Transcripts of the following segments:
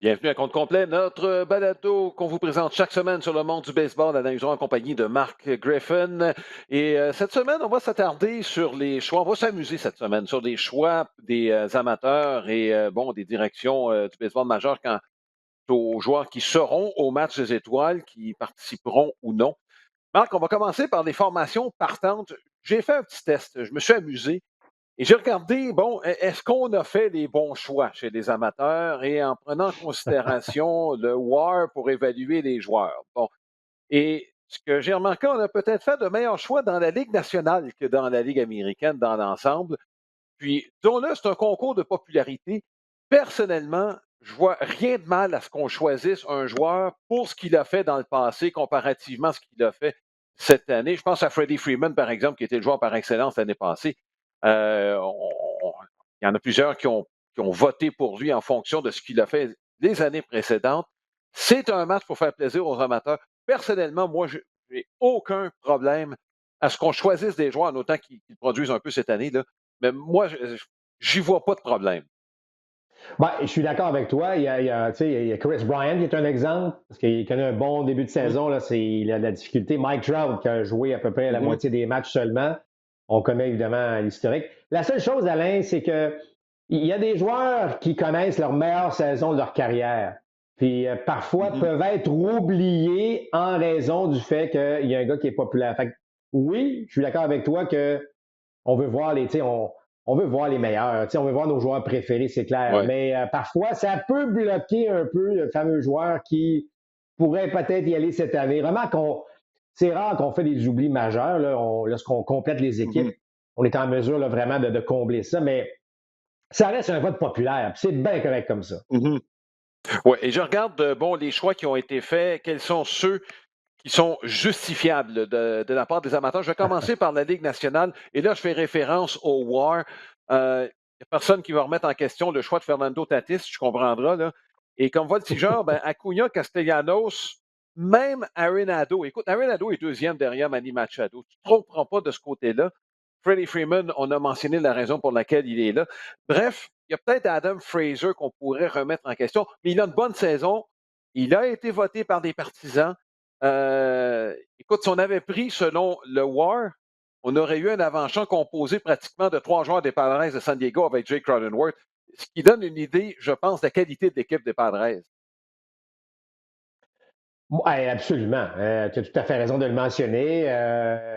Bienvenue à Compte Complet, notre balado qu'on vous présente chaque semaine sur le monde du baseball, analysons en compagnie de Mark Griffin. Et cette semaine, on va s'attarder sur les choix, on va s'amuser cette semaine sur les choix des amateurs et bon, des directions du baseball majeur quant aux joueurs qui seront au match des étoiles, qui participeront ou non. Marc, on va commencer par les formations partantes. J'ai fait un petit test, je me suis amusé. Et j'ai regardé, bon, est-ce qu'on a fait les bons choix chez les amateurs et en prenant en considération le WAR pour évaluer les joueurs? Bon, et ce que j'ai remarqué, on a peut-être fait de meilleurs choix dans la Ligue nationale que dans la Ligue américaine dans l'ensemble. Puis, disons-le, c'est un concours de popularité. Personnellement, je vois rien de mal à ce qu'on choisisse un joueur pour ce qu'il a fait dans le passé comparativement à ce qu'il a fait cette année. Je pense à Freddie Freeman, par exemple, qui était le joueur par excellence l'année passée. Il y en a plusieurs qui ont voté pour lui en fonction de ce qu'il a fait les années précédentes. C'est un match pour faire plaisir aux amateurs. Personnellement, moi, je n'ai aucun problème à ce qu'on choisisse des joueurs, en autant qu'ils produisent un peu cette année, là. Mais moi, j'y vois pas de problème. Ben, je suis d'accord avec toi. Tu sais, il y a Chris Bryant qui est un exemple, parce qu'il connaît un bon début de Mmh, saison. Là, il a de la difficulté. Mike Trout, qui a joué à peu près la mmh. moitié des matchs seulement. On connaît évidemment l'historique. La seule chose, Alain, c'est que il y a des joueurs qui connaissent leur meilleure saison de leur carrière. Puis parfois Mmh. peuvent être oubliés en raison du fait qu'il y a un gars qui est populaire. Fait que, oui, je suis d'accord avec toi que on veut voir les, tu sais, on veut voir les meilleurs, tu sais, on veut voir nos joueurs préférés, c'est clair. Ouais. Mais parfois, ça peut bloquer un peu le fameux joueur qui pourrait peut-être y aller cette année. Vraiment, c'est rare qu'on fait des oublis majeurs là, lorsqu'on complète les Mmh. équipes. On est en mesure là, vraiment de combler ça, mais ça reste un vote populaire. C'est bien correct comme ça. Mmh. Ouais, et je regarde, bon, les choix qui ont été faits, quels sont ceux qui sont justifiables de la part des amateurs. Je vais commencer par la Ligue nationale et là, je fais référence au WAR. Il n'y a personne qui va remettre en question le choix de Fernando Tatis, tu comprendras, là. Et comme voltigeur, ben, Acuna, Castellanos, même Arenado. Écoute, Arenado est deuxième derrière Manny Machado. Tu ne te tromperas pas de ce côté-là. Freddie Freeman, on a mentionné la raison pour laquelle il est là. Bref, il y a peut-être Adam Fraser qu'on pourrait remettre en question, mais il a une bonne saison. Il a été voté par des partisans. Écoute, si on avait pris selon le WAR, on aurait eu un avant-champ composé pratiquement de 3 joueurs des Padres de San Diego avec Jake Cronenworth, ce qui donne une idée, je pense, de la qualité de l'équipe des Padres. Ouais, absolument. Tu as tout à fait raison de le mentionner.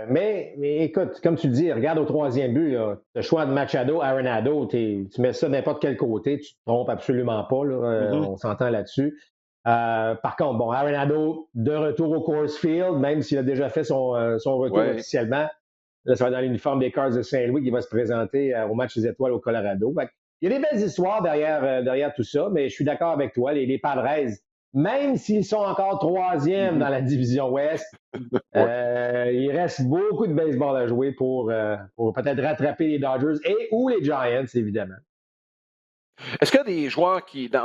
Mais écoute, comme tu dis, regarde au troisième but, là, le choix de Machado, Arenado, tu mets ça n'importe quel côté, tu te trompes absolument pas. Là, Mhm. on s'entend là-dessus. Par contre, bon, Arenado, de retour au Coors Field, même s'il a déjà fait son retour Ouais. officiellement, là, ça va être dans l'uniforme des Cards de Saint-Louis qui va se présenter au match des Étoiles au Colorado. Fait que, il y a des belles histoires derrière tout ça, mais je suis d'accord avec toi. Les Padres, même s'ils sont encore troisième Mhm. dans la division Ouest, Ouais. il reste beaucoup de baseball à jouer pour peut-être rattraper les Dodgers et ou les Giants, évidemment. Est-ce qu'il y a des joueurs qui, je vais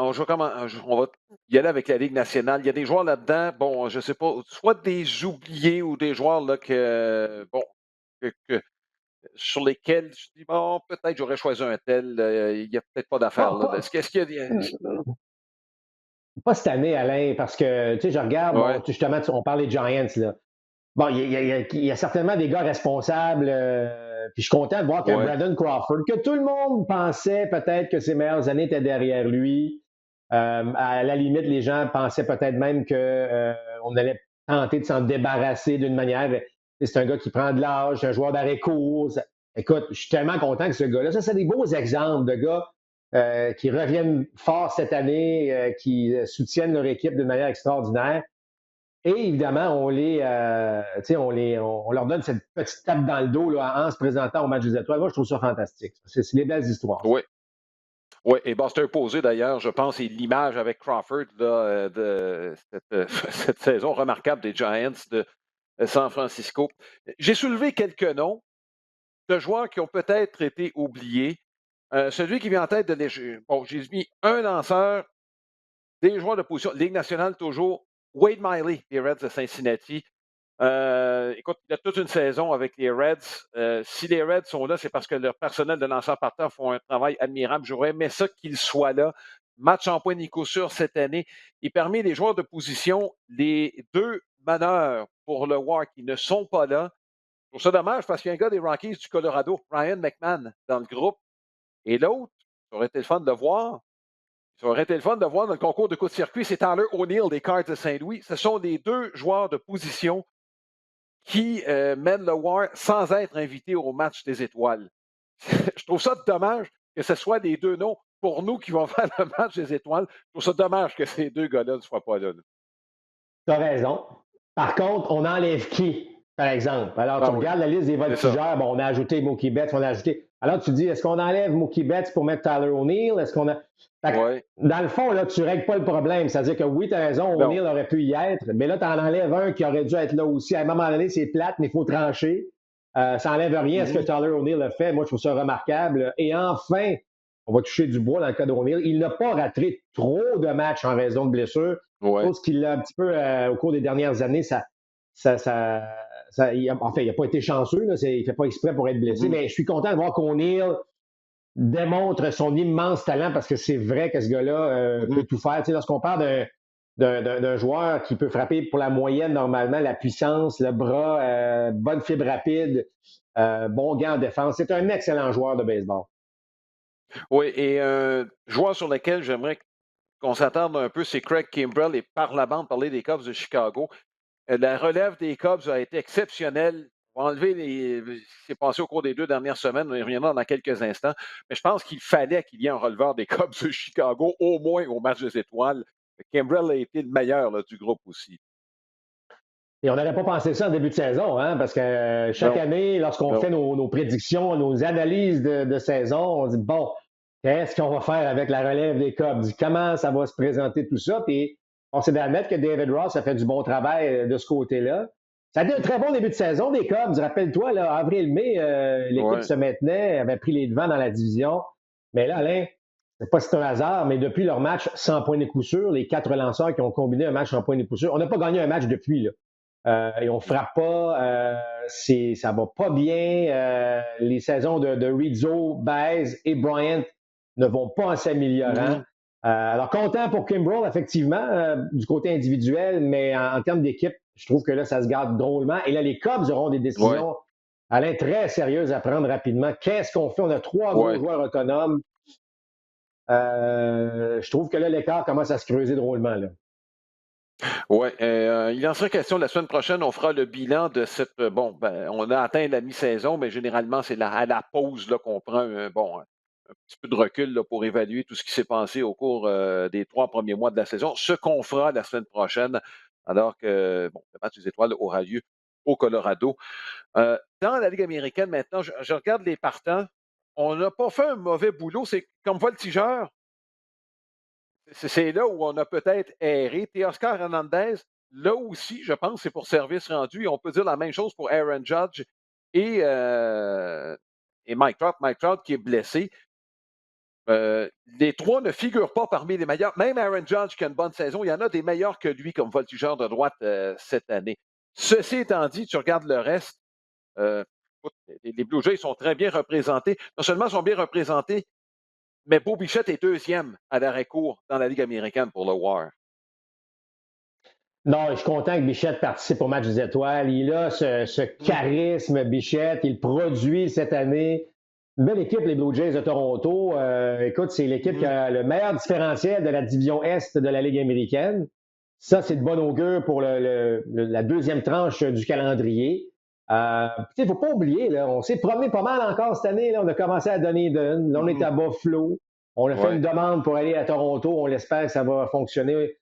on va y aller avec la Ligue nationale, il y a des joueurs là-dedans, bon, je ne sais pas, soit des oubliés ou des joueurs là, bon, que sur lesquels tu dis, bon, peut-être j'aurais choisi un tel, il n'y a peut-être pas d'affaire Pas, là. pas, Est-ce qu'il y a des. pas cette année, Alain, parce que tu sais, je regarde, bon, Ouais, justement, on parle des Giants, là. Bon, il y a certainement des gars responsables. Puis je suis content de voir qu'un ouais. Brandon Crawford, que tout le monde pensait peut-être que ses meilleures années étaient derrière lui. À la limite, les gens pensaient peut-être même qu'on allait tenter de s'en débarrasser d'une manière. C'est un gars qui prend de l'âge, un joueur d'arrêt court. Écoute, je suis tellement content que ce gars-là, ça, c'est des beaux exemples de gars qui reviennent fort cette année, qui soutiennent leur équipe d'une manière extraordinaire. Et évidemment, tu sais, on leur donne cette petite tape dans le dos là, en se présentant au match des étoiles. Moi, je trouve ça fantastique. C'est des belles histoires. Oui, oui. Et Buster Posey, d'ailleurs, je pense, est l'image avec Crawford là, de cette, cette saison remarquable des Giants de San Francisco. J'ai soulevé quelques noms de joueurs qui ont peut-être été oubliés. Celui qui vient en tête de bon, j'ai mis un lanceur, des joueurs de position, Ligue nationale toujours, Wade Miley, des Reds de Cincinnati. Écoute, il y a toute une saison avec les Reds. Si les Reds sont là, c'est parce que leur personnel de lanceurs partants font un travail admirable. J'aurais aimé ça qu'ils soient là. match en point ni coup sûr cette année. Et parmi les joueurs de position, les 2 meneurs pour le War qui ne sont pas là. Je trouve ça dommage parce qu'il y a un gars des Rockies du Colorado, Ryan McMahon, dans le groupe. Et l'autre, ça aurait été le fun de le voir. Ça aurait été le fun de voir dans le concours de coup de circuit, c'est Tyler O'Neill des Cards de Saint-Louis. Ce sont les 2 joueurs de position qui mènent le War sans être invités au match des étoiles. Je trouve ça dommage que ce soit les 2 noms pour nous qui vont faire le match des étoiles. Je trouve ça dommage que ces 2 gars-là ne soient pas là. Tu as raison. Par contre, on enlève qui, par exemple? Alors, tu Ah oui, regardes la liste des c'est ça. voltigeurs, bon, on a ajouté Mookie Betts, on a ajouté. Alors, tu dis, est-ce qu'on enlève Mookie Betts pour mettre Tyler O'Neill? Est-ce qu'on a. Fait que, Oui. dans le fond, là, tu ne règles pas le problème. C'est-à-dire que oui, tu as raison, Non. O'Neill aurait pu y être, mais là, tu en enlèves un qui aurait dû être là aussi. À un moment donné, c'est plate, mais il faut trancher. Ça n'enlève rien à ce que Mhm. Tyler O'Neill a fait. Moi, je trouve ça remarquable. Et enfin, on va toucher du bois dans le cas d'O'Neill. Il n'a pas raté trop de matchs en raison de blessures. Ouais. Chose qu'il a un petit peu, au cours des dernières années, ça, ça, enfin, il n'a pas été chanceux, là, il ne fait pas exprès pour être blessé, Mhm. mais je suis content de voir qu'O'Neill démontre son immense talent parce que c'est vrai que ce gars-là peut Mhm. tout faire. Tu sais, lorsqu'on parle d'un joueur qui peut frapper pour la moyenne normalement, la puissance, le bras, bonne fibre rapide, bon gant en défense, c'est un excellent joueur de baseball. Oui, et un joueur sur lequel j'aimerais qu'on s'attarde un peu, c'est Craig Kimbrell et par la bande parler des Cubs de Chicago. La relève des Cubs a été exceptionnelle. On va enlever ce qui s'est passé au cours des 2 dernières semaines. On y reviendra dans quelques instants. Mais je pense qu'il fallait qu'il y ait un releveur des Cubs de Chicago, au moins au match des étoiles. Kimbrell a été le meilleur là, du groupe aussi. Et on n'aurait pas pensé ça en début de saison, hein, parce que chaque Non, année, lorsqu'on non. fait nos prédictions, nos analyses de saison, on dit, bon, qu'est-ce qu'on va faire avec la relève des Cubs? Comment ça va se présenter tout ça? Puis on s'est d'admettre que David Ross a fait du bon travail de ce côté-là. Ça a été un très bon début de saison des Cubs. Rappelle-toi, là, avril-mai, l'équipe Ouais. se maintenait, avait pris les devants dans la division. Mais là, Alain, c'est pas si c'est un hasard, mais depuis leur match sans point de coup sûr, les 4 lanceurs qui ont combiné un match sans point de coup sûr, on n'a pas gagné un match depuis, là. Et on frappe pas, ça va pas bien. Les saisons de Rizzo, Baez et Bryant ne vont pas en s'améliorant. Mhm. Alors, content pour Kimbrell, effectivement, du côté individuel, mais en termes d'équipe, je trouve que là, ça se garde drôlement. Et là, les Cubs auront des Ouais. décisions, Alain, très sérieuses à prendre rapidement. Qu'est-ce qu'on fait? On a 3 gros Ouais. joueurs autonomes. Je trouve que là, l'écart commence à se creuser drôlement. Là. Ouais, il en sera question la semaine prochaine. On fera le bilan de cette. Bon, ben, on a atteint la mi-saison, mais généralement, c'est à la pause là, qu'on prend un petit peu de recul là, pour évaluer tout ce qui s'est passé au cours des 3 premiers mois de la saison. Ce qu'on fera la semaine prochaine, alors que bon, le match des étoiles aura lieu au Colorado. Dans la Ligue américaine, maintenant, je regarde les partants. On n'a pas fait un mauvais boulot. C'est comme voltigeur. C'est là où on a peut-être erré. Teoscar Hernandez, là aussi, je pense, c'est pour service rendu. Et on peut dire la même chose pour Aaron Judge et, euh, et Mike Trout. Mike Trout qui est blessé. Les 3 ne figurent pas parmi les meilleurs. Même Aaron Judge qui a une bonne saison, il y en a des meilleurs que lui comme voltigeur de droite cette année. Ceci étant dit, tu regardes le reste, euh, écoute, les Blue Jays sont très bien représentés. Non seulement sont bien représentés, mais Beau Bichette est deuxième à l'arrêt-court dans la Ligue américaine pour le War. Non, je suis content que Bichette participe au match des étoiles. Il a ce Mhm. charisme, Bichette. Il produit cette année. Une belle équipe, les Blue Jays de Toronto. Écoute, c'est l'équipe qui Mhm. a le meilleur différentiel de la division Est de la Ligue américaine. Ça, c'est de bon augure pour la deuxième tranche du calendrier. Il ne faut pas oublier, là, on s'est promené pas mal encore cette année. Là, on a commencé à donner d'une. Là, on est Mhm. à Buffalo. On a fait une Ouais. demande pour aller à Toronto. On l'espère que ça va fonctionner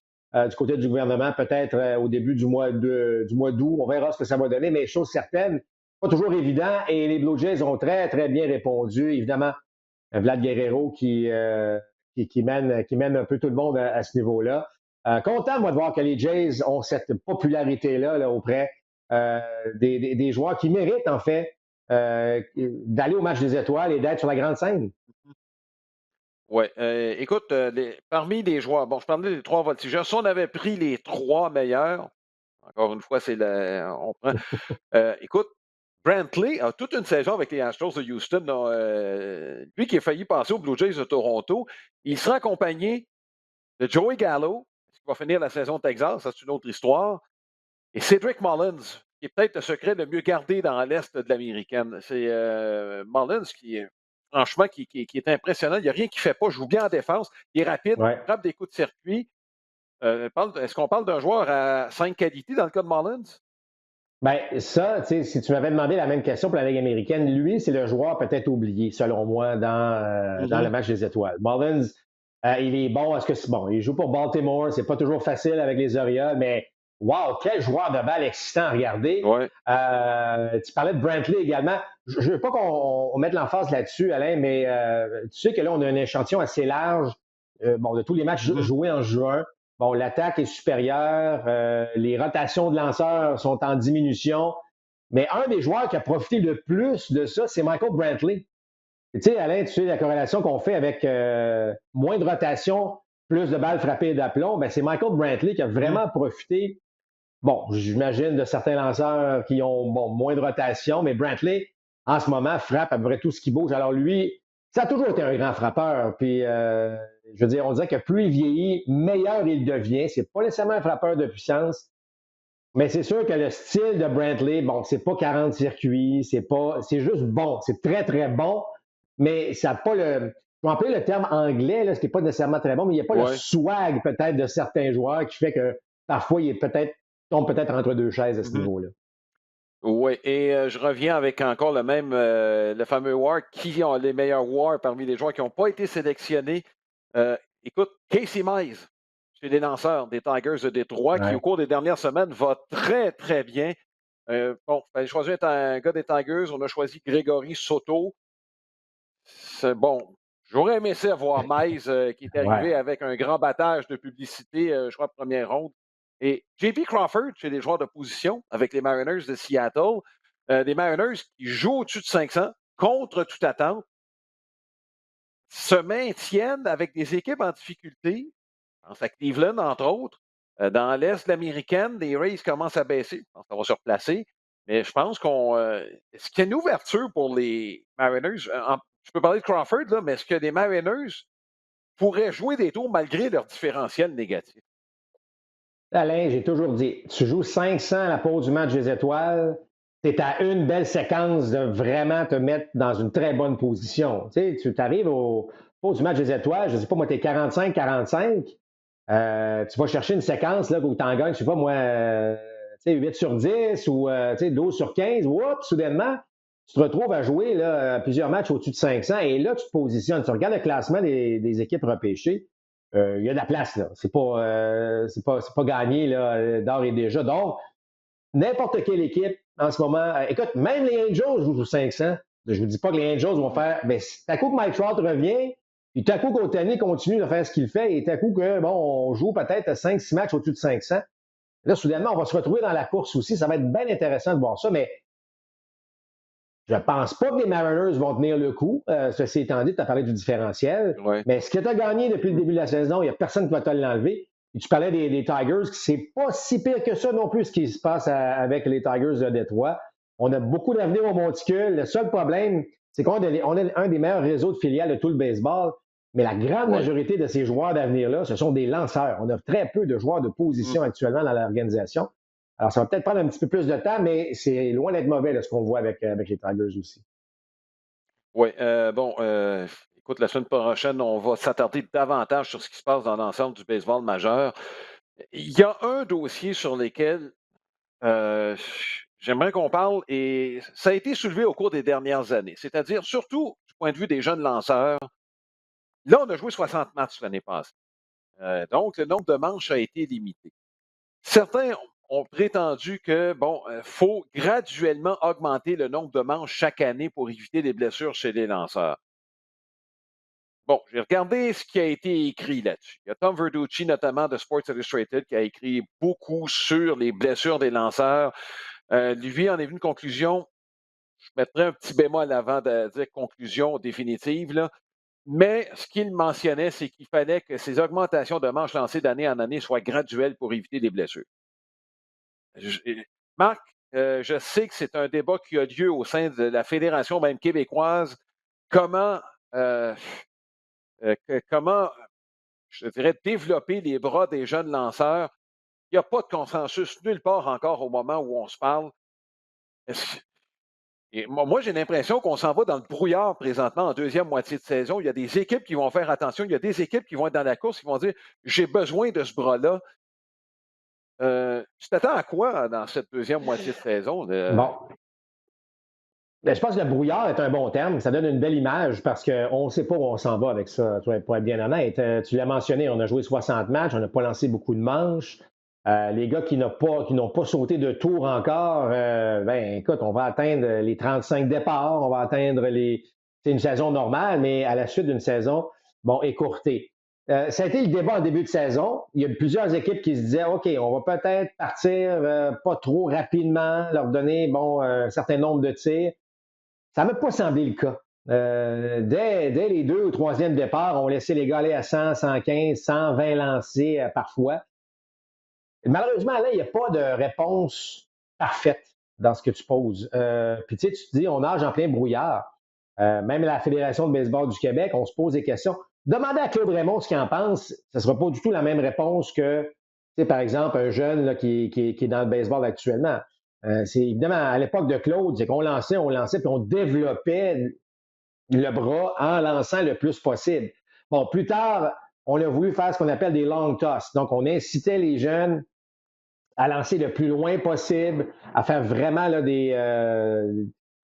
du côté du gouvernement, peut-être au début du mois d'août. On verra ce que ça va donner, mais chose certaine, pas toujours évident. Et les Blue Jays ont très, très bien répondu. Évidemment, Vlad Guerrero qui mène un peu tout le monde à ce niveau-là. Content, moi, de voir que les Jays ont cette popularité-là là, auprès des joueurs qui méritent, en fait, d'aller au match des étoiles et d'être sur la grande scène. Ouais. Écoute, parmi les joueurs, bon, je parlais des 3 voltigeurs. Si on avait pris les 3 meilleurs, encore une fois, on prend. Écoute, Brantley a toute une saison avec les Astros de Houston. Là, lui qui a failli passer aux Blue Jays de Toronto, il sera accompagné de Joey Gallo, qui va finir la saison de Texas, ça c'est une autre histoire, et Cedric Mullins, qui est peut-être le secret le mieux gardé dans l'Est de l'américaine. C'est Mullins qui est franchement qui est impressionnant. Il n'y a rien qu'il ne fait pas. Joue bien en défense. Il est rapide, Ouais. frappe des coups de circuit. Est-ce qu'on parle d'un joueur à 5 qualités dans le cas de Mullins? Ben, ça, tu sais, si tu m'avais demandé la même question pour la Ligue américaine, lui, c'est le joueur peut-être oublié, selon moi, dans le Mhm. match des étoiles. Mullins, il est bon. Est-ce que c'est bon? Il joue pour Baltimore. C'est pas toujours facile avec les Orioles, mais wow, quel joueur de balle excitant à regarder. Ouais. Tu parlais de Brantley également. Je veux pas qu'on mette l'emphase là-dessus, Alain, mais tu sais que là, on a un échantillon assez large bon, de tous les matchs Mhm. joués en juin. Bon, l'attaque est supérieure, les rotations de lanceurs sont en diminution, mais un des joueurs qui a profité le plus de ça, c'est Michael Brantley. Tu sais, Alain, tu sais la corrélation qu'on fait avec moins de rotation, plus de balles frappées d'aplomb, ben c'est Michael Brantley qui a Mhm. vraiment profité. Bon, j'imagine de certains lanceurs qui ont bon, moins de rotation, mais Brantley, en ce moment, frappe à peu près tout ce qui bouge. Alors lui, ça a toujours été un grand frappeur. Puis, je veux dire, on dirait que plus il vieillit, meilleur il devient. C'est pas nécessairement un frappeur de puissance, mais c'est sûr que le style de Brantley, bon, c'est pas 40 circuits, c'est juste bon. C'est très, très bon, mais ça n'a pas le, je vais employer le terme anglais, là, ce qui n'est pas nécessairement très bon, mais il n'y a pas le Ouais. swag peut-être de certains joueurs qui fait que parfois il est peut-être tombe peut-être entre deux chaises à ce Mhm. niveau-là. Oui, et je reviens avec encore le fameux WAR. Qui ont les meilleurs WAR parmi les joueurs qui n'ont pas été sélectionnés? Écoute, Casey Mize, chez les lanceurs des Tigers de Détroit, qui au Ouais. cours des dernières semaines va très, très bien. Bon, fallait choisir un gars des Tigers. On a choisi Grégory Soto. C'est bon. J'aurais aimé ça voir Mize qui est Ouais. arrivé avec un grand battage de publicité, je crois, première ronde. Et J.P. Crawford, chez les joueurs de position, avec les Mariners de Seattle, des Mariners qui jouent au-dessus de 500, contre toute attente, se maintiennent avec des équipes en difficulté. Je pense à Cleveland, entre autres. Dans l'Est de l'américaine, les Rays commencent à baisser. Je pense que ça va se replacer. Mais je pense qu'on. Est-ce qu'il y a une ouverture pour les Mariners? Je peux parler de Crawford, là, mais est-ce que les Mariners pourraient jouer des tours malgré leur différentiel négatif? Alain, j'ai toujours dit, tu joues 500 à la pause du match des étoiles, tu es à une belle séquence de vraiment te mettre dans une très bonne position. Tu sais, tu arrives au pause du match des étoiles, je ne sais pas, moi, tu es 45-45, tu vas chercher une séquence là, où tu en gagnes, je ne sais pas, moi, tu sais, 8 sur 10 ou tu sais, 12 sur 15, oups, soudainement, tu te retrouves à jouer là, plusieurs matchs au-dessus de 500 et là, tu te positionnes. Tu regardes le classement des équipes repêchées, il y a de la place, là. C'est pas gagné là, d'or et déjà. Donc, n'importe quelle équipe en ce moment, écoute, même les Angels jouent sur 500. Je ne vous dis pas que les Angels vont faire, mais à coup que Mike Trout revient, puis à coup qu'Otani continue de faire ce qu'il fait, et à coup que, bon, on joue peut-être 5-6 matchs au-dessus de 500. Là, soudainement, on va se retrouver dans la course aussi. Ça va être bien intéressant de voir ça, mais je ne pense pas que les Mariners vont tenir le coup. Ceci étant dit, tu as parlé du différentiel. Oui. Mais ce que tu as gagné depuis le début de la saison, il n'y a personne qui va te l'enlever. Et tu parlais des Tigers, c'est pas si pire que ça non plus ce qui se passe avec les Tigers de Détroit. On a beaucoup d'avenir au monticule. Le seul problème, c'est qu'on a un des meilleurs réseaux de filiales de tout le baseball. Mais la grande Oui. majorité de ces joueurs d'avenir-là, ce sont des lanceurs. On a très peu de joueurs de position actuellement dans l'organisation. Alors, ça va peut-être prendre un petit peu plus de temps, mais c'est loin d'être mauvais là, ce qu'on voit avec les Tigers aussi. Oui. Bon, écoute, la semaine prochaine, on va s'attarder davantage sur ce qui se passe dans l'ensemble du baseball majeur. Il y a un dossier sur lequel euh, j'aimerais qu'on parle et ça a été soulevé au cours des dernières années, c'est-à-dire surtout du point de vue des jeunes lanceurs. Là, on a joué 60 matchs l'année passée. Donc, le nombre de manches a été limité. Certains ont prétendu que, bon, faut graduellement augmenter le nombre de manches chaque année pour éviter les blessures chez les lanceurs. Bon, j'ai regardé ce qui a été écrit là-dessus. Il y a Tom Verducci, notamment de Sports Illustrated, qui a écrit beaucoup sur les blessures des lanceurs. Lui en est venu une conclusion. Je mettrais un petit bémol avant de dire conclusion définitive, là. Mais ce qu'il mentionnait, c'est qu'il fallait que ces augmentations de manches lancées d'année en année soient graduelles pour éviter les blessures. Marc, je sais que c'est un débat qui a lieu au sein de la fédération même québécoise. Comment, euh, comment je dirais, développer les bras des jeunes lanceurs. Il n'y a pas de consensus nulle part encore au moment où on se parle. Est-ce et moi, j'ai l'impression qu'on s'en va dans le brouillard présentement en deuxième moitié de saison. Il y a des équipes qui vont faire attention. Il y a des équipes qui vont être dans la course, qui vont dire: «J'ai besoin de ce bras-là». Tu t'attends à quoi dans cette deuxième moitié de saison? Bon, ben, je pense que le brouillard est un bon terme. Ça donne une belle image parce qu'on ne sait pas où on s'en va avec ça, pour être bien honnête. Tu l'as mentionné, on a joué 60 matchs, on n'a pas lancé beaucoup de manches. Les gars qui n'ont pas sauté de tour encore, ben écoute, on va atteindre les 35 départs, on va atteindre c'est une saison normale, mais à la suite d'une saison, bon, écourtée. Ça a été le débat en début de saison. Il y a plusieurs équipes qui se disaient, OK, on va peut-être partir pas trop rapidement, leur donner, bon, un certain nombre de tirs. Ça ne m'a pas semblé le cas. Dès les deux ou troisième départs, on laissait les gars aller à 100, 115, 120 lancés parfois. Malheureusement, là, il n'y a pas de réponse parfaite dans ce que tu poses. Puis tu sais, tu te dis, on nage en plein brouillard. Même la Fédération de baseball du Québec, on se pose des questions. Demandez à Claude Raymond ce qu'il en pense. Ce ne sera pas du tout la même réponse que, tu sais, par exemple, un jeune là, qui est dans le baseball actuellement. C'est évidemment à l'époque de Claude, c'est qu'on lançait, puis on développait le bras en lançant le plus possible. Bon, plus tard, on a voulu faire ce qu'on appelle des long toss. Donc, on incitait les jeunes à lancer le plus loin possible, à faire vraiment là, d'étirer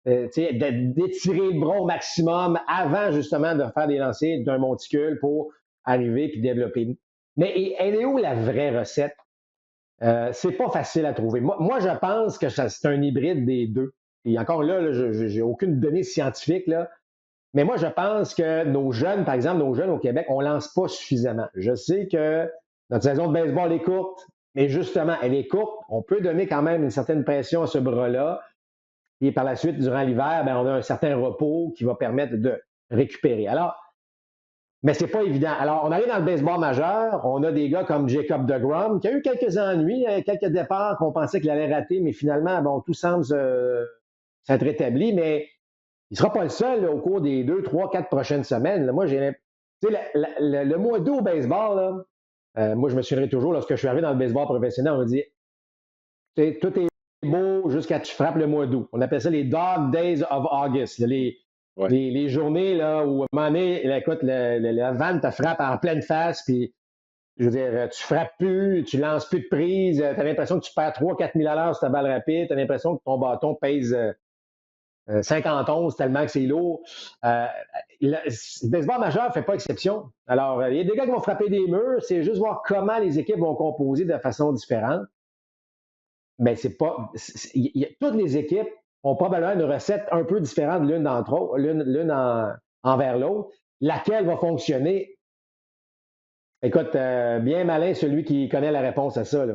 le bras au maximum avant justement de faire des lancers d'un monticule pour arriver puis développer. Mais elle est où la vraie recette? C'est pas facile à trouver. Moi, je pense que c'est un hybride des deux. Et encore là, je n'ai aucune donnée scientifique, là, mais moi, je pense que nos jeunes, par exemple, nos jeunes au Québec, on ne lance pas suffisamment. Je sais que notre saison de baseball est courte, mais justement, elle est courte. On peut donner quand même une certaine pression à ce bras-là. Et par la suite, durant l'hiver, ben, on a un certain repos qui va permettre de récupérer. Alors, mais c'est pas évident. Alors, on arrive dans le baseball majeur, on a des gars comme Jacob deGrom, qui a eu quelques ennuis, quelques départs qu'on pensait qu'il allait rater, mais finalement, bon, tout semble s'être rétabli, mais il ne sera pas le seul là, au cours des 2, 3, 4 prochaines semaines. Là. Moi, le mois d'août au baseball, là, moi, je me souviendrai toujours, lorsque je suis arrivé dans le baseball professionnel, on m'a dit, tout est beau jusqu'à tu frappes le mois d'août. On appelle ça les Dog Days of August. Ouais. Les journées là, où, à un moment donné, là, écoute, la vanne te frappe en pleine face, puis je veux dire, tu frappes plus, tu lances plus de prise, tu as l'impression que tu perds 3-4 000 à l'heure sur ta balle rapide, tu as l'impression que ton bâton pèse 50 onces tellement que c'est lourd. Le baseball majeur ne fait pas exception. Alors, il y a des gars qui vont frapper des murs, c'est juste voir comment les équipes vont composer de façon différente. Mais c'est pas. Toutes les équipes ont probablement une recette un peu différente l'une d'entre autres, l'une envers l'autre. Laquelle va fonctionner? Écoute, bien malin celui qui connaît la réponse à ça. Là.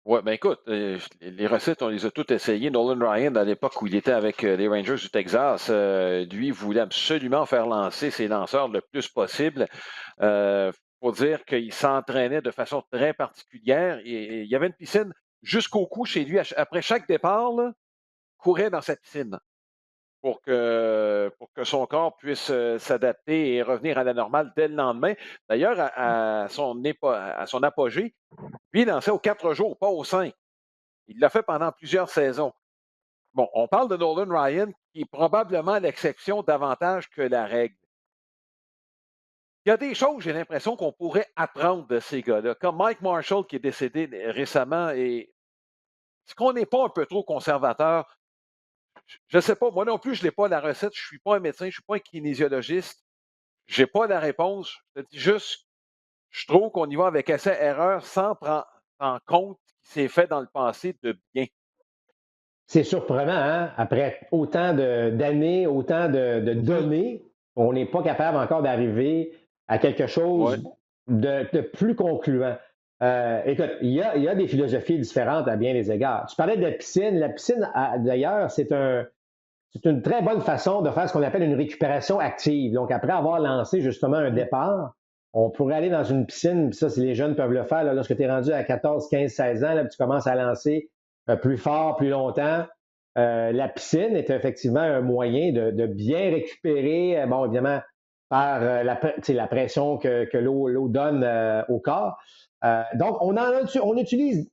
Ouais, ben écoute, les recettes, on les a toutes essayées. Nolan Ryan, à l'époque où il était avec les Rangers du Texas, lui voulait absolument faire lancer ses lanceurs le plus possible. Faut dire qu'il s'entraînait de façon très particulière et il y avait une piscine jusqu'au cou chez lui. Après chaque départ, là, courait dans cette piscine pour que son corps puisse s'adapter et revenir à la normale dès le lendemain. D'ailleurs, à son apogée, lui, il lançait aux 4 jours, pas aux 5. Il l'a fait pendant plusieurs saisons. Bon, on parle de Nolan Ryan, qui est probablement l'exception davantage que la règle. Il y a des choses, j'ai l'impression, qu'on pourrait apprendre de ces gars-là, comme Mike Marshall qui est décédé récemment. Et est-ce qu'on n'est pas un peu trop conservateur? Je ne sais pas. Moi non plus, je n'ai pas la recette. Je ne suis pas un médecin, je ne suis pas un kinésiologiste. Je n'ai pas la réponse. Je te dis juste, je trouve qu'on y va avec essai-erreur sans prendre en compte ce qui s'est fait dans le passé de bien. C'est surprenant, hein? Après autant d'années, autant de Mhm. données, on n'est pas capable encore d'arriver à quelque Ouais. chose de plus concluant. Écoute, il y a des philosophies différentes à bien des égards. Tu parlais de la piscine. La piscine, d'ailleurs, c'est une très bonne façon de faire ce qu'on appelle une récupération active. Donc, après avoir lancé justement un Mhm. départ, on pourrait aller dans une piscine, puis ça, si les jeunes peuvent le faire, là, lorsque tu es rendu à 14, 15, 16 ans, là, puis tu commences à lancer plus fort, plus longtemps. La piscine est effectivement un moyen de bien récupérer. Bon, évidemment, par la pression que l'eau donne au corps. Donc, on utilise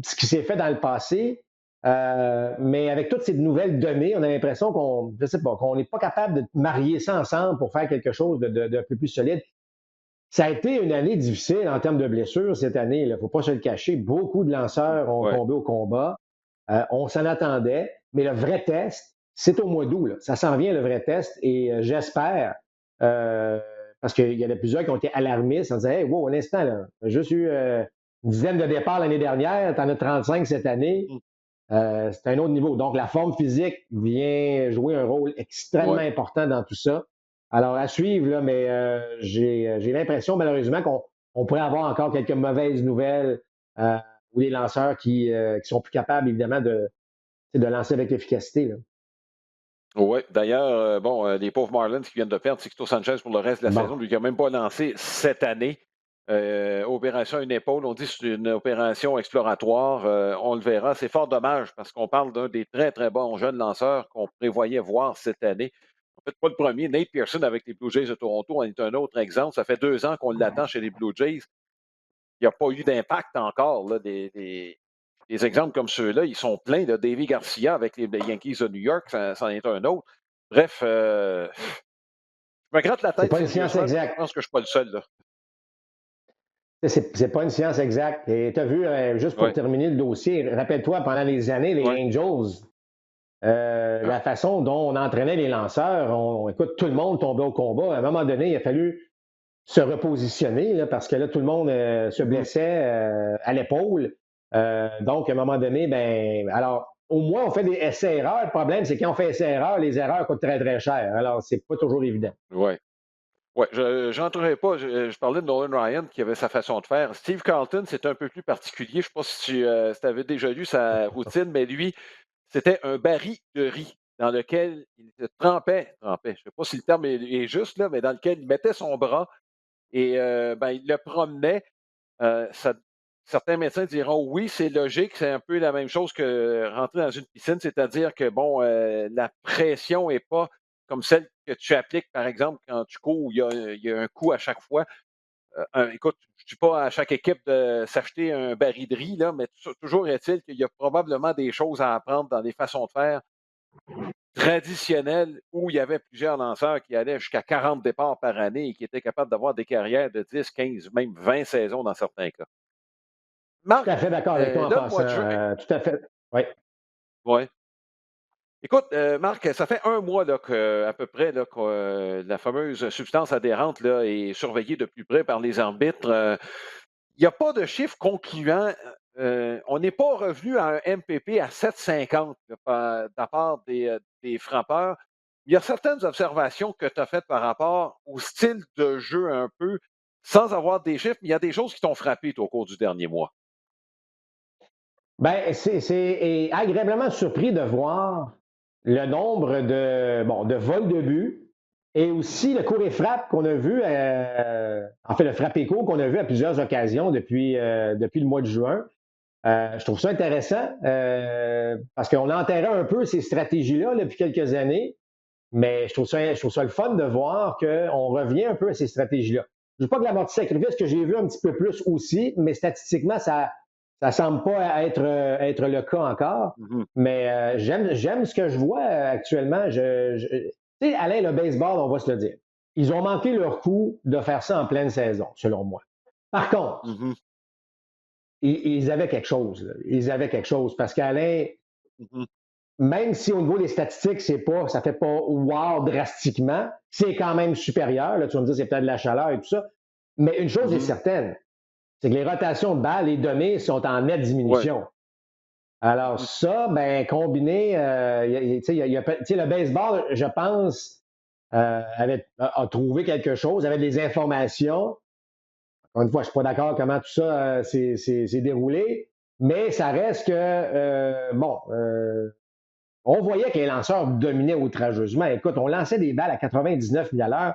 ce qui s'est fait dans le passé, mais avec toutes ces nouvelles données, on a l'impression je sais pas, qu'on n'est pas capable de marier ça ensemble pour faire quelque chose d'un peu plus solide. Ça a été une année difficile en termes de blessures cette année. Il ne faut pas se le cacher. Beaucoup de lanceurs ont Ouais. tombé au combat. On s'en attendait, mais le vrai test, c'est au mois d'août. Ça s'en vient, le vrai test, et j'espère, parce qu'il y en a plusieurs qui ont été alarmistes en disant hey, wow, un instant, là, j'ai juste eu une dizaine de départs l'année dernière, tu en as 35 cette année. Mmh. C'est un autre niveau. Donc, la forme physique vient jouer un rôle extrêmement Ouais. important dans tout ça. Alors, à suivre, là, mais j'ai l'impression, malheureusement, qu'on pourrait avoir encore quelques mauvaises nouvelles ou des lanceurs qui sont plus capables, évidemment, de lancer avec efficacité, là. Ouais. D'ailleurs, bon, les pauvres Marlins qui viennent de perdre Sixto Sanchez pour le reste de la Bon. saison, lui qui n'a même pas lancé cette année. Opération à une épaule, on dit que c'est une opération exploratoire. On le verra. C'est fort dommage parce qu'on parle d'un des très, très bons jeunes lanceurs qu'on prévoyait voir cette année. En fait, pas le premier. Nate Pearson avec les Blue Jays de Toronto en est un autre exemple. Ça fait 2 ans qu'on l'attend chez les Blue Jays. Il n'y a pas eu d'impact encore. Là, des exemples comme ceux-là, ils sont pleins. Là. Davy Garcia avec les Yankees de New York, ça en est un autre. Bref, je me gratte la C'est tête pas une science sérieusement, puis je exacte. pense que je ne suis pas le seul. Là. C'est pas une science exacte. Et tu as vu, juste pour Ouais, terminer le dossier, rappelle-toi, pendant des années, les ouais. Angels, la façon dont on entraînait les lanceurs, écoute, tout le monde tombait au combat. À un moment donné, il a fallu se repositionner là, parce que là, tout le monde se Mhm. blessait à l'épaule. Donc, à un moment donné, ben, alors, au moins, on fait des essais-erreurs. Le problème, c'est quand on fait essais-erreurs, les erreurs coûtent très, très cher. Alors, c'est pas toujours évident. Ouais. Ouais, je n'entrerai pas. Je parlais de Nolan Ryan qui avait sa façon de faire. Steve Carlton, c'est un peu plus particulier. Je ne sais pas si tu avais déjà lu sa routine, mais lui, c'était un baril de riz dans lequel il se trempait, je ne sais pas si le terme est juste, là, mais dans lequel il mettait son bras et ben, il le promenait. Ça certains médecins diront: «Oui, c'est logique, c'est un peu la même chose que rentrer dans une piscine», c'est-à-dire que, bon, la pression est pas comme celle que tu appliques, par exemple, quand tu cours, où il y a un coup à chaque fois. Écoute, je ne dis pas à chaque équipe de s'acheter un baril de riz, là, mais toujours est-il qu'il y a probablement des choses à apprendre dans les façons de faire traditionnelles où il y avait plusieurs lanceurs qui allaient jusqu'à 40 départs par année et qui étaient capables d'avoir des carrières de 10, 15, même 20 saisons dans certains cas. Tout à Marc, fait d'accord avec toi en là, le passant. mois de juin. Tout à fait. Oui. Ouais. Écoute, Marc, ça fait un mois là, à peu près là, que la fameuse substance adhérente là, est surveillée de plus près par les arbitres. Il n'y a pas de chiffre concluant. On n'est pas revenu à un MPP à 7,50 de la part des frappeurs. Il y a certaines observations que tu as faites par rapport au style de jeu un peu, sans avoir des chiffres, mais il y a des choses qui t'ont frappé toi, au cours du dernier mois. Ben, c'est agréablement surpris de voir le nombre de vols de but et aussi le court et frappe qu'on a vu, en fait, le frappe écho qu'on a vu à plusieurs occasions depuis le mois de juin. Je trouve ça intéressant parce qu'on enterrait un peu ces stratégies-là depuis quelques années, mais je trouve ça le fun de voir qu'on revient un peu à ces stratégies-là. Je ne dis pas que la mortie sacrifice que j'ai vu un petit peu plus aussi, mais statistiquement, ça ne semble pas être le cas encore. Mhm. Mais j'aime ce que je vois actuellement. Tu sais, Alain, le baseball, on va se le dire. Ils ont manqué leur coup de faire ça en pleine saison, selon moi. Par contre, Mhm. ils avaient quelque chose. Là. Ils avaient quelque chose parce qu'Alain, Mhm. même si au niveau des statistiques, ça fait pas wow drastiquement, c'est quand même supérieur. Là, tu vas me dire, c'est peut-être de la chaleur et tout ça. Mais une chose est Mhm. certaine, c'est que les rotations de balles, les données sont en nette Ouais. diminution. Alors Mhm. ça, ben combiné, le baseball, je pense, a trouvé quelque chose, avait des informations. Encore une fois, je ne suis pas d'accord comment tout ça s'est déroulé, mais ça reste que, on voyait que les lanceurs dominaient outrageusement. Écoute, on lançait des balles à 99 000 à l'heure.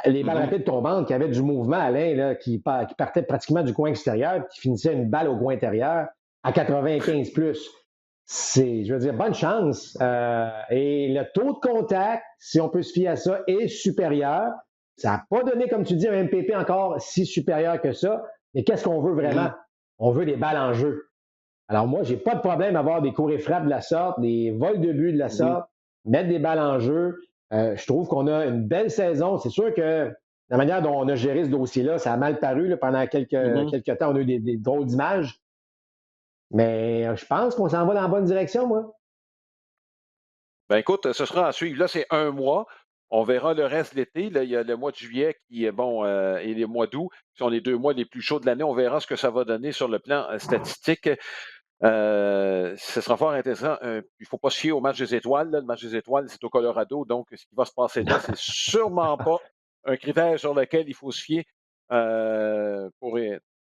Les balles Mhm. rapides tombantes qui avaient du mouvement, Alain, là, qui partaient pratiquement du coin extérieur, qui finissaient une balle au coin intérieur à 95 plus. Je veux dire, bonne chance. Et le taux de contact, si on peut se fier à ça, est supérieur. Ça n'a pas donné, comme tu dis, un MPP encore si supérieur que ça. Mais qu'est-ce qu'on veut vraiment? Mhm. On veut des balles en jeu. Alors moi, j'ai pas de problème à avoir des cours et frappes de la sorte, des vols de but de la Mhm. sorte, mettre des balles en jeu. Je trouve qu'on a une belle saison. C'est sûr que la manière dont on a géré ce dossier-là, ça a mal paru là, pendant Mhm. quelques temps. On a eu des drôles d'images. Mais je pense qu'on s'en va dans la bonne direction, moi. Ben écoute, ce sera à suivre. Là, c'est un mois. On verra le reste de l'été. Là, il y a le mois de juillet qui est bon et le mois d'août, qui sont les 2 mois les plus chauds de l'année. On verra ce que ça va donner sur le plan statistique. Ce sera fort intéressant. Il ne faut pas se fier au match des étoiles, là. Le match des étoiles, c'est au Colorado. Donc, ce qui va se passer là, c'est sûrement pas un critère sur lequel il faut se fier pour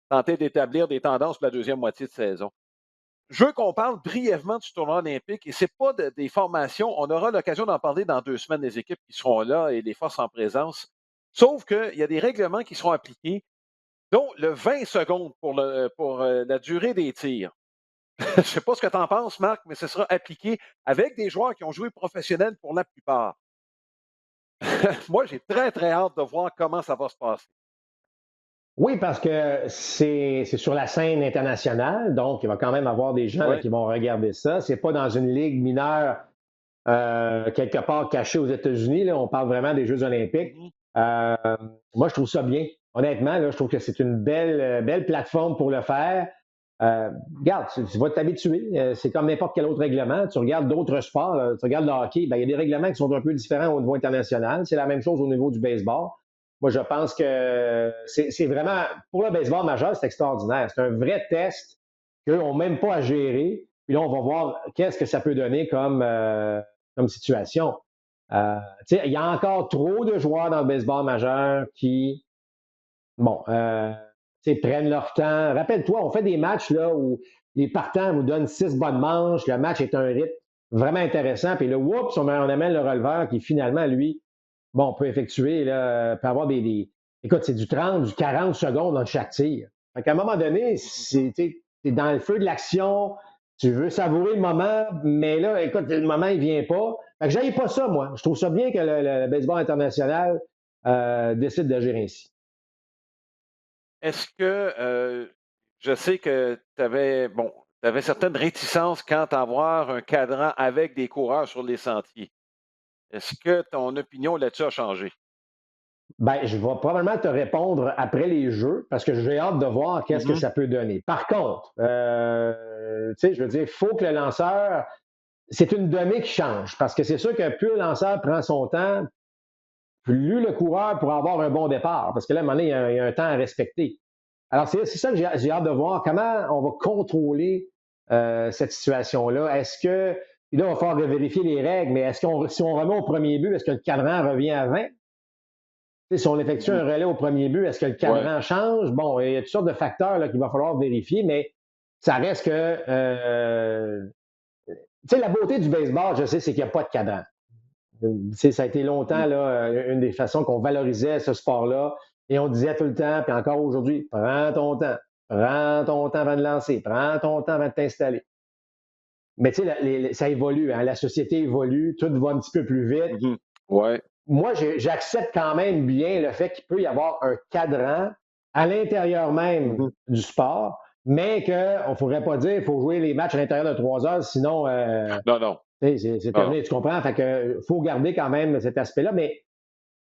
tenter d'établir des tendances pour la deuxième moitié de saison. Je veux qu'on parle brièvement du tournoi olympique et c'est pas des formations. On aura l'occasion d'en parler dans 2 semaines, les équipes qui seront là et les forces en présence. Sauf qu'il y a des règlements qui seront appliqués, dont le 20 secondes pour la durée des tirs. Je ne sais pas ce que tu en penses, Marc, mais ce sera appliqué avec des joueurs qui ont joué professionnels pour la plupart. Moi, j'ai très, très hâte de voir comment ça va se passer. Oui, parce que c'est sur la scène internationale, donc il va quand même avoir des gens là, Oui. qui vont regarder ça. C'est pas dans une ligue mineure quelque part cachée aux États-Unis. Là, on parle vraiment des Jeux olympiques. Mhm. Euh, Moi, je trouve ça bien. Honnêtement, là, je trouve que c'est une belle plateforme pour le faire. Regarde, tu vas t'habituer. C'est comme n'importe quel autre règlement. Tu regardes d'autres sports, là, tu regardes le hockey, ben, il y a des règlements qui sont un peu différents au niveau international. C'est la même chose au niveau du baseball. Moi, je pense que c'est vraiment, pour le baseball majeur, c'est extraordinaire. C'est un vrai test qu'eux n'ont même pas à gérer. Puis là, on va voir qu'est-ce que ça peut donner comme situation. Il y a encore trop de joueurs dans le baseball majeur qui, bon, prennent leur temps. Rappelle-toi, on fait des matchs là où les partants vous donnent 6 bonnes manches, le match est un rythme vraiment intéressant, puis là, oups, on amène le releveur qui finalement, lui, bon, peut effectuer, là, peut avoir écoute, c'est du 30, du 40 secondes dans chaque tir. Fait qu'à un moment donné, t'es dans le feu de l'action, tu veux savourer le moment, mais là, écoute, le moment, il vient pas. Fait que j'aille pas ça, moi. Je trouve ça bien que le baseball international décide d'agir ainsi. Est-ce que je sais que tu avais bon, tu avais certaines réticences quant à avoir un cadran avec des coureurs sur les sentiers. Est-ce que ton opinion là-dessus a changé? Ben, je vais probablement te répondre après les jeux parce que j'ai hâte de voir qu'est-ce que Mhm. ça peut donner. Par contre, je veux dire, il faut que le lanceur, c'est une donnée qui change parce que c'est sûr que plus le lanceur prend son temps, plus le coureur pourra avoir un bon départ parce que là, à un moment donné, il y a un temps à respecter. Alors, c'est ça que j'ai hâte de voir. Comment on va contrôler cette situation-là? Est-ce que, puis là, il va falloir vérifier les règles, mais si on remet au premier but, est-ce que le cadran revient à 20? Si on effectue Mhm. un relais au premier but, est-ce que le Ouais. cadran change? Bon, il y a toutes sortes de facteurs là, qu'il va falloir vérifier, mais ça reste que. La beauté du baseball, je sais, c'est qu'il n'y a pas de cadran. Ça a été Mhm. longtemps là, une des façons qu'on valorisait ce sport-là. Et on disait tout le temps, puis encore aujourd'hui, prends ton temps avant de lancer, prends ton temps avant de t'installer. Mais tu sais, ça évolue, hein, la société évolue, tout va un petit peu plus vite. Mhm. Ouais. Moi, j'accepte quand même bien le fait qu'il peut y avoir un cadran à l'intérieur même Mhm. du sport, mais qu'on ne faudrait pas dire qu'il faut jouer les matchs à l'intérieur de 3 heures, sinon Non, non. c'est Non, non. terminé, tu comprends? Fait que faut garder quand même cet aspect-là. Mais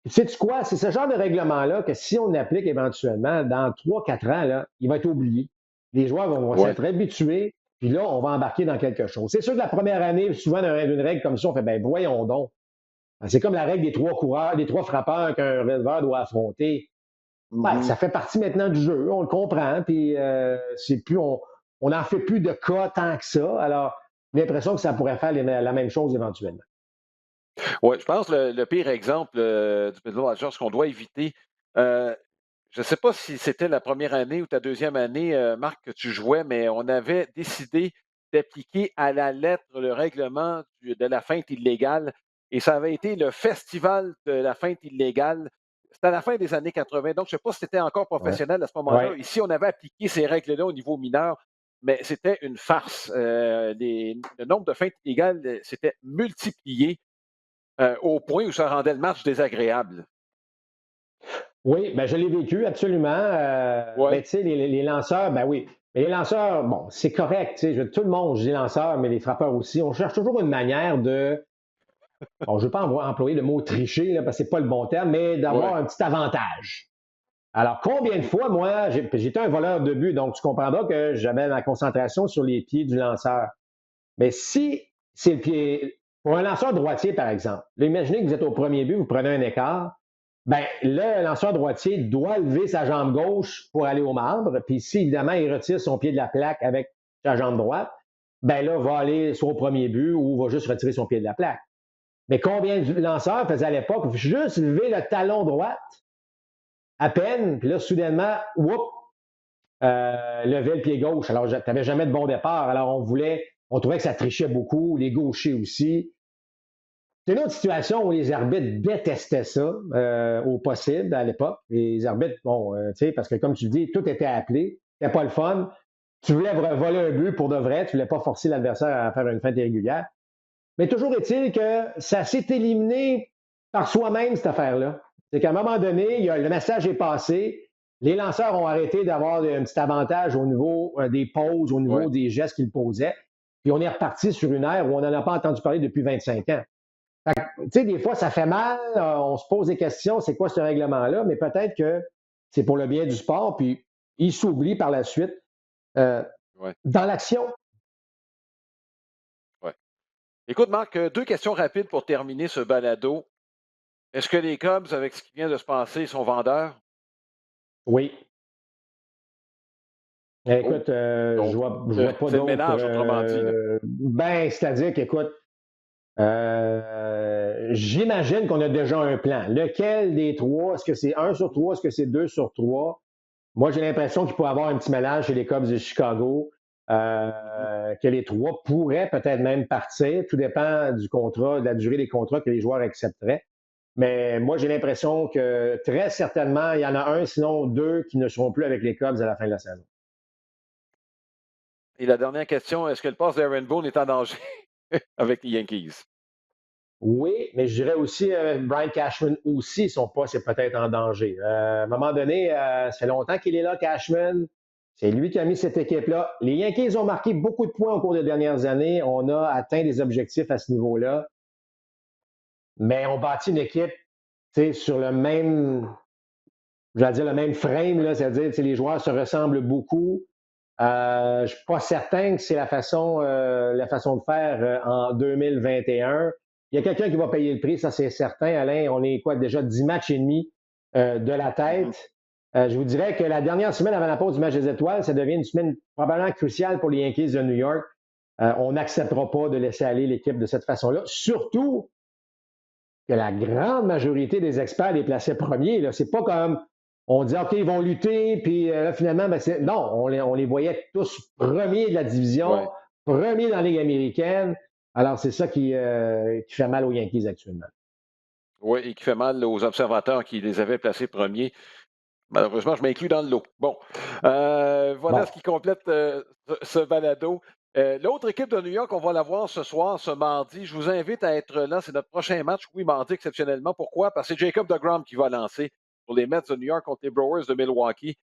sais-tu quoi? C'est ce genre de règlement-là que si on applique éventuellement, dans 3 4 ans, là, il va être oublié. Les joueurs vont Ouais. s'être habitués, puis là, on va embarquer dans quelque chose. C'est sûr que la première année, souvent, d'une règle comme ça, on fait, ben voyons donc. C'est comme la règle des 3 coureurs, des 3 frappeurs qu'un releveur doit affronter. Ben, Mhm. ça fait partie maintenant du jeu, on le comprend, puis c'est plus, on n'en fait plus de cas tant que ça. Alors, j'ai l'impression que ça pourrait faire la même chose éventuellement. Ouais, je pense que le pire exemple du baseball majeur, ce qu'on doit éviter, euh, je ne sais pas si c'était la première année ou ta deuxième année, Marc, que tu jouais, mais on avait décidé d'appliquer à la lettre le règlement de la feinte illégale et ça avait été le festival de la feinte illégale. C'était à la fin des années 80, donc je ne sais pas si c'était encore Ouais. professionnel à ce moment-là. Ouais. Ici, on avait appliqué ces règles-là au niveau mineur, mais c'était une farce. Le nombre de feintes illégales s'était multiplié au point où ça rendait le match désagréable. Oui, ben, je l'ai vécu absolument. Oui, Ben, tu sais, les lanceurs, ben oui. Mais les lanceurs, bon, c'est correct. Tu sais, tout le monde, je dis lanceurs, mais les frappeurs aussi. On cherche toujours une manière de, bon, je ne veux pas employer le mot tricher, là, parce que ce n'est pas le bon terme, mais oui, d'avoir un petit avantage. Alors, combien de fois, moi, j'étais un voleur de but, donc tu comprendras que j'avais ma concentration sur les pieds du lanceur. Mais si c'est le pied, pour un lanceur droitier, par exemple, là, imaginez que vous êtes au premier but, vous prenez un écart, ben le lanceur droitier doit lever sa jambe gauche pour aller au marbre, puis si évidemment il retire son pied de la plaque avec sa jambe droite, ben là, va aller soit au premier but ou va juste retirer son pied de la plaque. Mais combien de lanceurs faisaient à l'époque juste lever le talon droit à peine, puis là, soudainement, whoop, levait le pied gauche. Alors, tu n'avais jamais de bon départ. Alors, on trouvait que ça trichait beaucoup, les gauchers aussi. C'est une autre situation où les arbitres détestaient ça au possible à l'époque. Les arbitres, bon, tu sais, parce que comme tu dis, tout était appelé. C'était pas le fun. Tu voulais voler un but pour de vrai. Tu voulais pas forcer l'adversaire à faire une feinte irrégulière. Mais toujours est-il que ça s'est éliminé par soi-même, cette affaire-là. C'est qu'à un moment donné, le message est passé. Les lanceurs ont arrêté d'avoir un petit avantage au niveau des pauses, au oui. niveau des gestes qu'ils posaient. Puis on est reparti sur une ère où on n'en a pas entendu parler depuis 25 ans. Tu sais, des fois, ça fait mal, on se pose des questions, c'est quoi ce règlement-là, mais peut-être que c'est pour le bien du sport, puis il s'oublie par la suite euh, Ouais, dans l'action. ouais. Écoute, Marc, 2 questions rapides pour terminer ce balado. Est-ce que les Cubs, avec ce qui vient de se passer, sont vendeurs? Oui. Oh! Écoute, Donc, je vois pas c'est le d'autres. ménage, autrement dit, là. Ben, c'est-à-dire qu'écoute, j'imagine qu'on a déjà un plan. Lequel des trois? Est-ce que c'est un sur trois? Est-ce que c'est deux sur trois? Moi, j'ai l'impression qu'il peut y avoir un petit mélange chez les Cubs de Chicago, Mmh. que les trois pourraient peut-être même partir. Tout dépend du contrat, de la durée des contrats que les joueurs accepteraient. Mais moi, j'ai l'impression que très certainement, il y en a un, sinon deux, qui ne seront plus avec les Cubs à la fin de la saison. Et la dernière question, est-ce que le poste d'Aaron Boone est en danger avec les Yankees? Oui, mais je dirais aussi, Brian Cashman aussi, son poste est peut-être en danger. À un moment donné, ça fait longtemps qu'il est là, Cashman. C'est lui qui a mis cette équipe-là. Les Yankees ont marqué beaucoup de points au cours des dernières années. On a atteint des objectifs à ce niveau-là. Mais on bâtit une équipe, tu sais, sur le même, je vais dire le même frame, là, c'est-à-dire que les joueurs se ressemblent beaucoup. Je ne suis pas certain que c'est la façon de faire en 2021. Il y a quelqu'un qui va payer le prix, ça c'est certain. Alain, on est quoi déjà 10 matchs et demi de la Mmh. tête. Je vous dirais que la dernière semaine avant la pause du match des étoiles, ça devient une semaine probablement cruciale pour les Yankees de New York. On n'acceptera pas de laisser aller l'équipe de cette façon-là, surtout que la grande majorité des experts les plaçaient premiers. Là. C'est pas comme on dit OK, ils vont lutter, puis là, finalement, ben, non, on les voyait tous premiers de la division, Ouais. premiers dans la Ligue américaine. Alors, c'est ça qui fait mal aux Yankees actuellement. Oui, et qui fait mal aux observateurs qui les avaient placés premiers. Malheureusement, je m'inclus dans le lot. Bon, voilà Bon, ce qui complète, ce balado. L'autre équipe de New York, on va la voir ce soir, ce mardi. Je vous invite à être là. C'est notre prochain match. Oui, mardi exceptionnellement. Pourquoi? Parce que c'est Jacob deGrom qui va lancer pour les Mets de New York contre les Brewers de Milwaukee.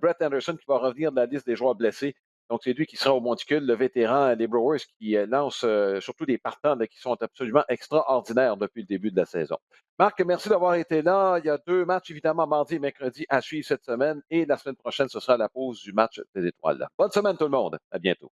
Brett Anderson qui va revenir de la liste des joueurs blessés. Donc, c'est lui qui sera au monticule, le vétéran des Brewers qui lance surtout des partants là, qui sont absolument extraordinaires depuis le début de la saison. Marc, merci d'avoir été là. Il y a 2 matchs, évidemment, mardi et mercredi à suivre cette semaine. Et la semaine prochaine, ce sera la pause du match des étoiles. Bonne semaine, tout le monde. À bientôt.